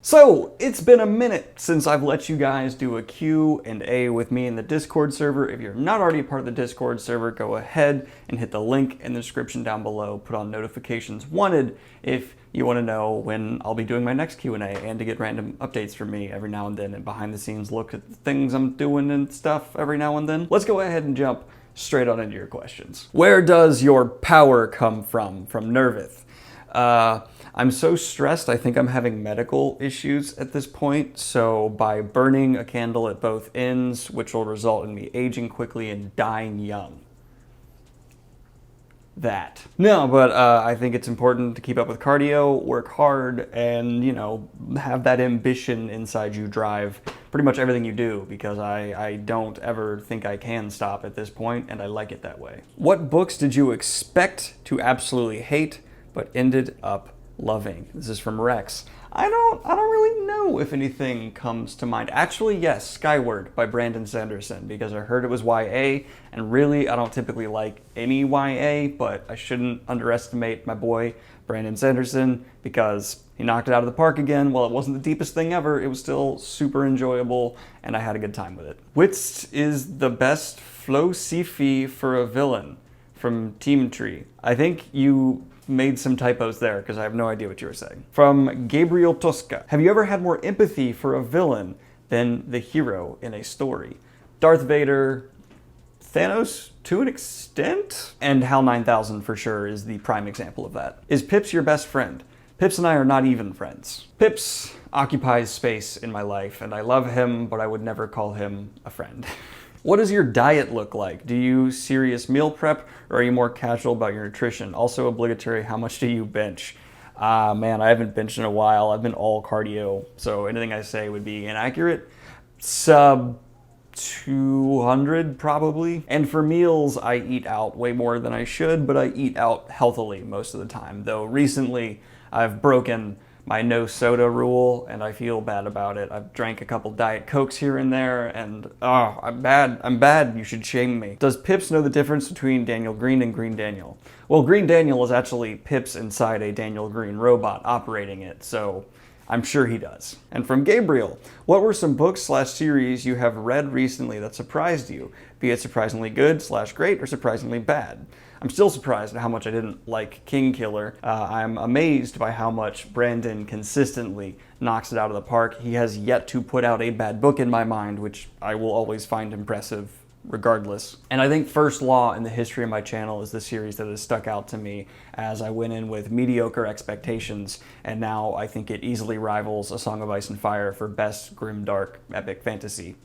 So, it's been a minute since I've let you guys do a Q&A with me in the Discord server. If you're not already a part of the Discord server, go ahead and hit the link in the description down below. Put on notifications wanted if you want to know when I'll be doing my next Q&A and to get random updates from me every now and then and behind the scenes look at the things I'm doing and stuff every now and then. Let's go ahead and jump straight on into your questions. Where does your power come from? From Nervith. I'm so stressed, I think I'm having medical issues at this point, so by burning a candle at both ends, which will result in me aging quickly and dying young. That. No, but I think it's important to keep up with cardio, work hard, and, you know, have that ambition inside you drive pretty much everything you do, because I don't ever think I can stop at this point, and I like it that way. What books did you expect to absolutely hate, but ended up loving? This is from Rex. I don't really know if anything comes to mind. Actually, yes, Skyward by Brandon Sanderson, because I heard it was YA, and really I don't typically like any YA, but I shouldn't underestimate my boy Brandon Sanderson because he knocked it out of the park again. While it wasn't the deepest thing ever, it was still super enjoyable, and I had a good time with it. Which is the best flow sci-fi for a villain? From Team Tree. I think you made some typos there because I have no idea what you were saying. From Gabriel Tosca. Have you ever had more empathy for a villain than the hero in a story? Darth Vader, Thanos to an extent, and HAL 9000 for sure is the prime example of that. Is Pips your best friend? Pips and I are not even friends. Pips occupies space in my life, and I love him, but I would never call him a friend. What does your diet look like? Do you serious meal prep, or are you more casual about your nutrition? Also obligatory, how much do you bench? Man, I haven't benched in a while. I've been all cardio, so anything I say would be inaccurate. Sub 200 probably. And for meals, I eat out way more than I should, but I eat out healthily most of the time. Though recently, I've broken my no soda rule, and I feel bad about it. I've drank a couple Diet Cokes here and there, and I'm bad, you should shame me. Does Pips know the difference between Daniel Green and Green Daniel? Well, Green Daniel is actually Pips inside a Daniel Green robot operating it, so I'm sure he does. And from Gabriel, what were some books/series you have read recently that surprised you? Be it surprisingly good/great or surprisingly bad? I'm still surprised at how much I didn't like Kingkiller. I'm amazed by how much Brandon consistently knocks it out of the park. He has yet to put out a bad book in my mind, which I will always find impressive regardless. And I think First Law in the history of my channel is the series that has stuck out to me as I went in with mediocre expectations, and now I think it easily rivals A Song of Ice and Fire for best grimdark epic fantasy.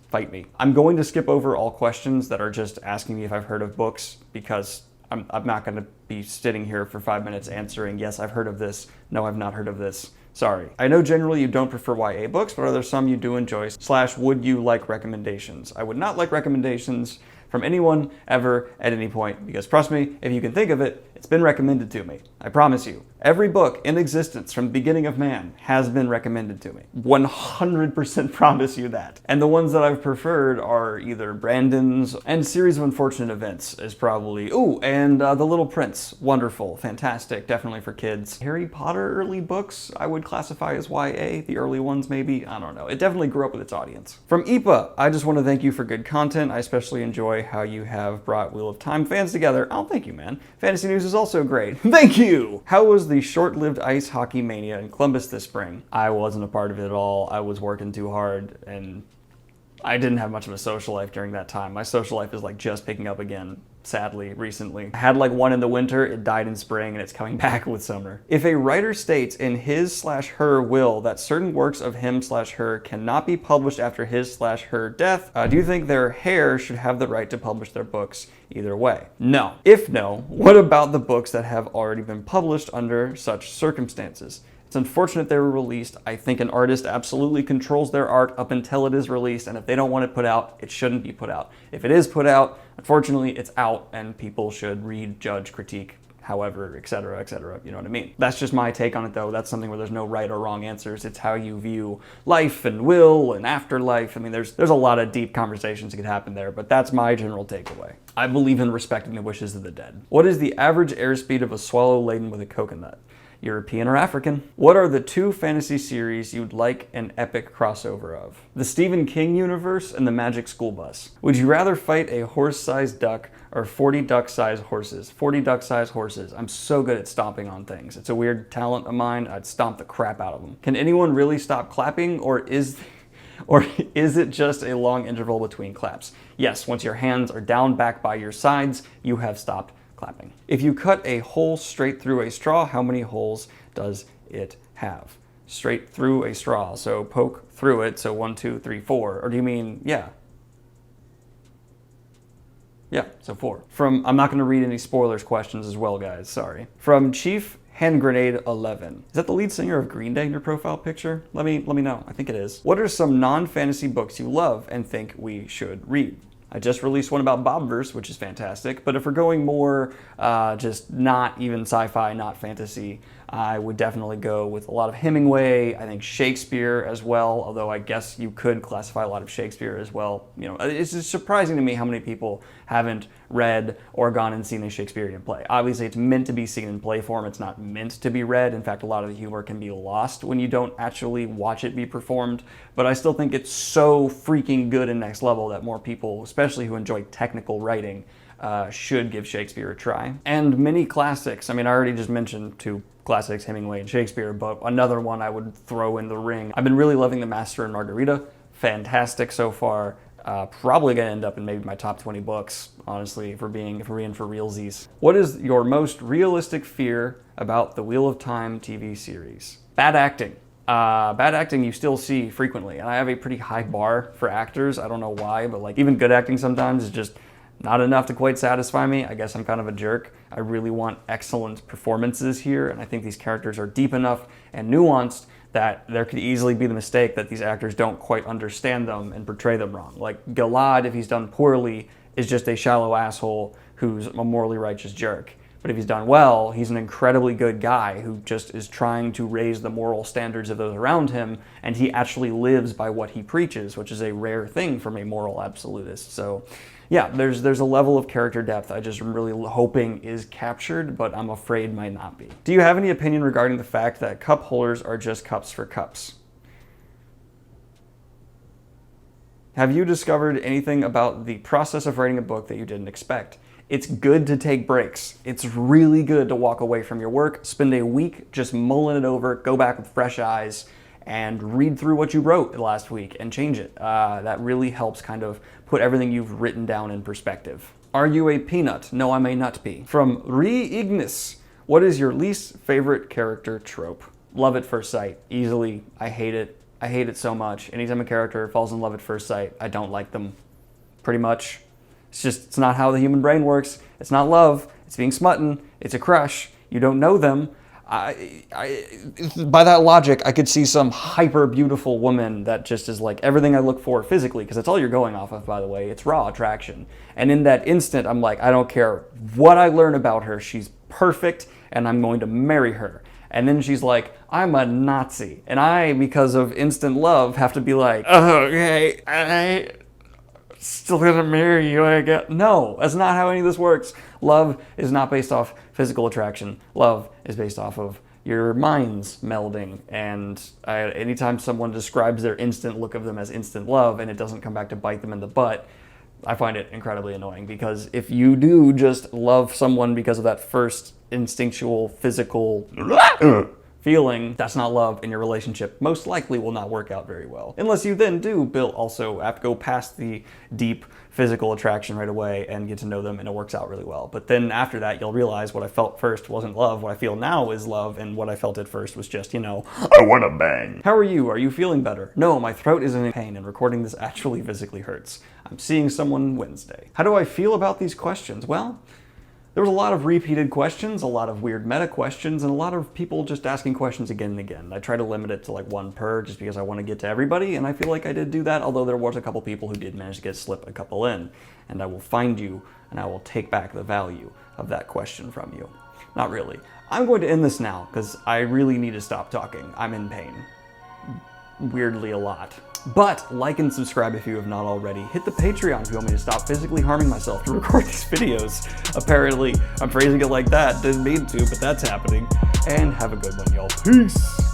Fight me. I'm going to skip over all questions that are just asking me if I've heard of books, because I'm not going to be sitting here for 5 minutes answering, yes, I've heard of this, no, I've not heard of this. Sorry. I know generally you don't prefer YA books, but are there some you do enjoy / would you like recommendations? I would not like recommendations from anyone ever at any point, because trust me, if you can think of it, it's been recommended to me. I promise you. Every book in existence from the beginning of man has been recommended to me. 100% promise you that. And the ones that I've preferred are either Brandon's, and Series of Unfortunate Events is probably, and The Little Prince. Wonderful, fantastic, definitely for kids. Harry Potter early books I would classify as YA, the early ones maybe, I don't know. It definitely grew up with its audience. From Ipa, I just want to thank you for good content. I especially enjoy how you have brought Wheel of Time fans together. Oh, thank you, man. Fantasy news is also great. Thank you! How was the short-lived ice hockey mania in Columbus this spring? I wasn't a part of it at all. I was working too hard, and I didn't have much of a social life during that time. My social life is like just picking up again, sadly, recently. I had like one in the winter, it died in spring, and it's coming back with summer. If a writer states in his/her will that certain works of him/her cannot be published after his/her death, do you think their heir should have the right to publish their books either way? No. If no, what about the books that have already been published under such circumstances? It's unfortunate they were released. I think an artist absolutely controls their art up until it is released, and if they don't want it put out, it shouldn't be put out. If it is put out, unfortunately, it's out, and people should read, judge, critique, however, etc., etc., you know what I mean? That's just my take on it, though. That's something where there's no right or wrong answers. It's how you view life and will and afterlife. I mean, there's a lot of deep conversations that could happen there, but that's my general takeaway. I believe in respecting the wishes of the dead. What is the average airspeed of a swallow laden with a coconut? European or African. What are the 2 fantasy series you'd like an epic crossover of? The Stephen King universe and the Magic School Bus. Would you rather fight a horse-sized duck or 40 duck-sized horses? 40 duck-sized horses. I'm so good at stomping on things. It's a weird talent of mine. I'd stomp the crap out of them. Can anyone really stop clapping, or is it just a long interval between claps? Yes, once your hands are down back by your sides, you have stopped clapping. If you cut a hole straight through a straw, how many holes does it have? Straight through a straw, so poke through it, so 1, 2, 3, 4. Or do you mean, yeah, so 4. I'm not gonna read any spoilers questions as well, guys, sorry. From Chief Hand Grenade 11. Is that the lead singer of Green Day in your profile picture? Let me know, I think it is. What are some non-fantasy books you love and think we should read? I just released one about Bobverse, which is fantastic, but if we're going more just not even sci-fi, not fantasy, I would definitely go with a lot of Hemingway. I think Shakespeare as well, although I guess you could classify a lot of Shakespeare as well. You know, it's just surprising to me how many people haven't read or gone and seen a Shakespearean play. Obviously, it's meant to be seen in play form. It's not meant to be read. In fact, a lot of the humor can be lost when you don't actually watch it be performed. But I still think it's so freaking good and next level that more people, especially who enjoy technical writing, should give Shakespeare a try. And many classics. I mean, I already just mentioned 2 classics, Hemingway and Shakespeare, but another one I would throw in the ring. I've been really loving The Master and Margarita. Fantastic so far. Probably gonna end up in maybe my top 20 books, honestly, if we're being for realsies. What is your most realistic fear about the Wheel of Time TV series? Bad acting. Bad acting you still see frequently, and I have a pretty high bar for actors. I don't know why, but like even good acting sometimes is just not enough to quite satisfy me. I guess I'm kind of a jerk. I really want excellent performances here, and I think these characters are deep enough and nuanced that there could easily be the mistake that these actors don't quite understand them and portray them wrong. Like Gilad, if he's done poorly, is just a shallow asshole who's a morally righteous jerk. But if he's done well, he's an incredibly good guy who just is trying to raise the moral standards of those around him, and he actually lives by what he preaches, which is a rare thing from a moral absolutist. So yeah, there's a level of character depth I just am really hoping is captured, but I'm afraid might not be. Do you have any opinion regarding the fact that cup holders are just cups for cups? Have you discovered anything about the process of writing a book that you didn't expect? It's good to take breaks. It's really good to walk away from your work, spend a week just mulling it over, go back with fresh eyes, and read through what you wrote last week and change it. That really helps kind of put everything you've written down in perspective. Are you a peanut? No, I'm a nut pea. From Re Ignis, what is your least favorite character trope? Love at first sight, easily. I hate it. I hate it so much. Anytime a character falls in love at first sight, I don't like them, pretty much. It's not how the human brain works. It's not love. It's being smutton. It's a crush. You don't know them. By that logic, I could see some hyper beautiful woman that just is like everything I look for physically, because that's all you're going off of, by the way. It's raw attraction. And in that instant, I'm like, I don't care what I learn about her. She's perfect, and I'm going to marry her. And then she's like, I'm a Nazi. And I, because of instant love, have to be like, okay, I still gonna marry you, I guess. No, that's not how any of this works. Love is not based off physical attraction. Love is based off of your minds melding. And anytime someone describes their instant look of them as instant love and it doesn't come back to bite them in the butt, I find it incredibly annoying, because if you do just love someone because of that first instinctual physical feeling, that's not love, and your relationship most likely will not work out very well. Unless you then do also have to go past the deep physical attraction right away and get to know them, and it works out really well. But then after that, you'll realize what I felt first wasn't love, what I feel now is love, and what I felt at first was just, you know, I wanna bang. How are you? Are you feeling better? No, my throat is in pain, and recording this actually physically hurts. I'm seeing someone Wednesday. How do I feel about these questions? Well, there was a lot of repeated questions, a lot of weird meta questions, and a lot of people just asking questions again and again. I try to limit it to like one per, just because I want to get to everybody, and I feel like I did do that, although there was a couple people who did manage to slip a couple in. And I will find you, and I will take back the value of that question from you. Not really. I'm going to end this now, because I really need to stop talking. I'm in pain. Weirdly a lot. But like and subscribe if you have not already. Hit the Patreon if you want me to stop physically harming myself to record these videos. Apparently, I'm phrasing it like that. Didn't mean to, but that's happening. and have a good one, y'all. Peace.